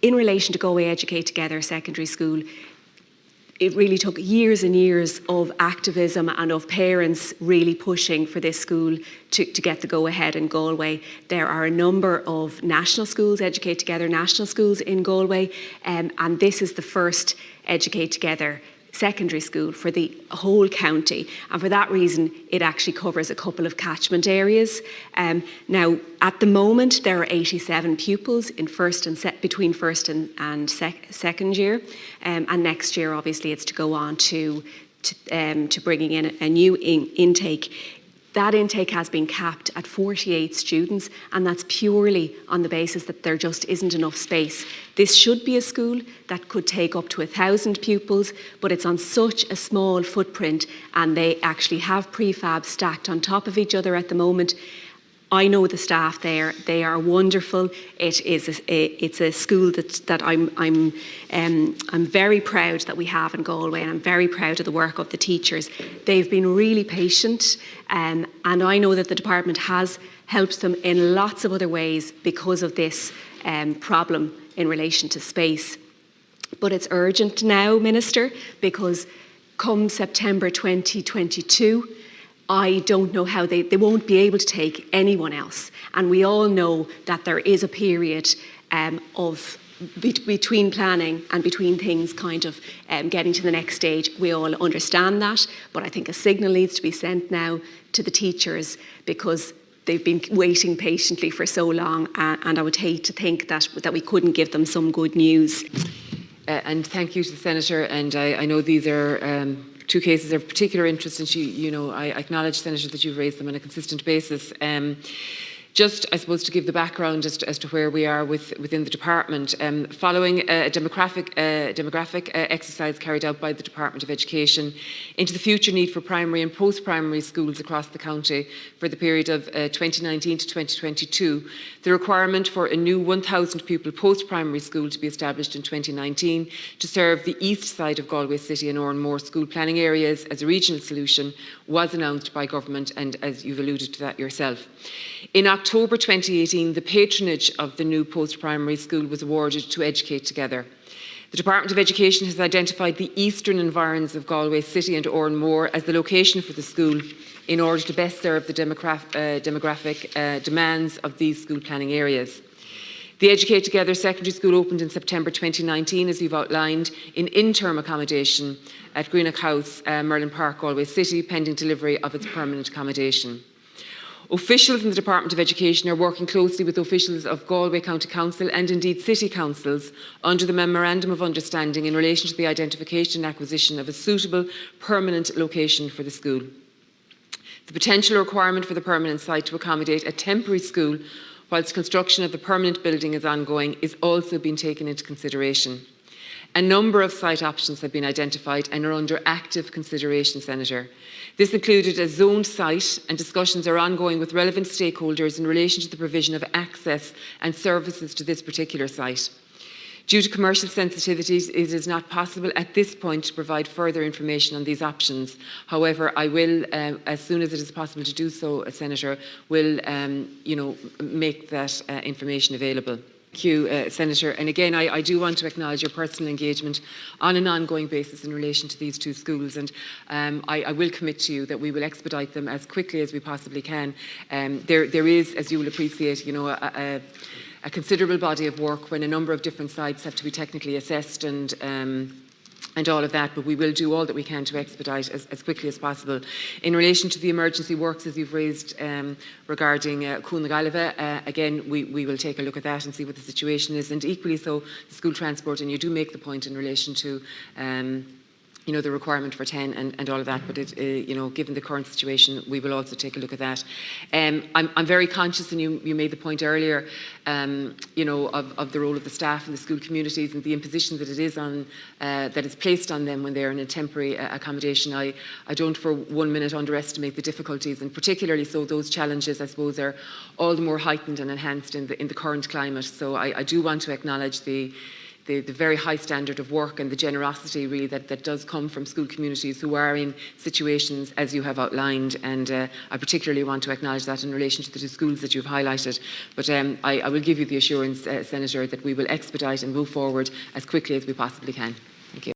in relation to Galway Educate Together Secondary School, it really took years and years of activism and of parents really pushing for this school to get the go-ahead in Galway. There are a number of national schools, Educate Together national schools in Galway, and this is the first Educate Together secondary school for the whole county, and for that reason it actually covers a couple of catchment areas. Now at the moment there are 87 pupils in between first and second year, and next year obviously it's to go on to bringing in a new intake. That intake has been capped at 48 students, and that's purely on the basis that there just isn't enough space. This should be a school that could take up to 1,000 pupils, but it's on such a small footprint, and they actually have prefab stacked on top of each other at the moment. I know the staff there; they are wonderful. It's a school that I'm very proud that we have in Galway, and I'm very proud of the work of the teachers. They've been really patient, and I know that the department has helped them in lots of other ways because of this problem in relation to space. But it's urgent now, Minister, because come September 2022. I don't know how they won't be able to take anyone else. And we all know that there is a period between planning and between things kind of getting to the next stage. We all understand that, but I think a signal needs to be sent now to the teachers because they've been waiting patiently for so long, and I would hate to think that we couldn't give them some good news. And thank you to the Senator, and I know these are two cases of particular interest, and I acknowledge, Senator, that you've raised them on a consistent basis. Just, I suppose, to give the background as to where we are within the department, following a demographic exercise carried out by the Department of Education into the future need for primary and post-primary schools across the county for the period of 2019 to 2022, the requirement for a new 1,000 pupil post-primary school to be established in 2019 to serve the east side of Galway City and Oranmore school planning areas as a regional solution was announced by government, and as you've alluded to that yourself. In October 2018, the patronage of the new post-primary school was awarded to Educate Together. The Department of Education has identified the eastern environs of Galway City and Oranmore as the location for the school in order to best serve the demographic demands of these school planning areas. The Educate Together secondary school opened in September 2019, as you've outlined, in interim accommodation at Greenock House, Merlin Park, Galway City, pending delivery of its permanent accommodation. Officials in the Department of Education are working closely with officials of Galway County Council and indeed City Councils under the Memorandum of Understanding in relation to the identification and acquisition of a suitable permanent location for the school. The potential requirement for the permanent site to accommodate a temporary school whilst construction of the permanent building is ongoing is also being taken into consideration. A number of site options have been identified and are under active consideration, Senator. This included a zoned site, and discussions are ongoing with relevant stakeholders in relation to the provision of access and services to this particular site. Due to commercial sensitivities, it is not possible at this point to provide further information on these options. However, I will, as soon as it is possible to do so, Senator, will make that information available. Thank you, Senator. And again, I do want to acknowledge your personal engagement on an ongoing basis in relation to these two schools, and I will commit to you that we will expedite them as quickly as we possibly can. There is, as you will appreciate, a considerable body of work when a number of different sites have to be technically assessed and all of that, but we will do all that we can to expedite as quickly as possible. In relation to the emergency works, as you've raised regarding Cúna Galway, again, we will take a look at that and see what the situation is, and equally so, the school transport, and you do make the point in relation to the requirement for 10 and all of that, but given the current situation, we will also take a look at that. I'm very conscious, and you made the point earlier, of the role of the staff in the school communities and the imposition that it is on, that is placed on them when they're in a temporary accommodation. I don't for 1 minute underestimate the difficulties, and particularly so those challenges, I suppose, are all the more heightened and enhanced in the current climate. So I do want to acknowledge the the very high standard of work and the generosity really that does come from school communities who are in situations as you have outlined, and I particularly want to acknowledge that in relation to the two schools that you've highlighted. But I will give you the assurance, Senator, that we will expedite and move forward as quickly as we possibly can. Thank you.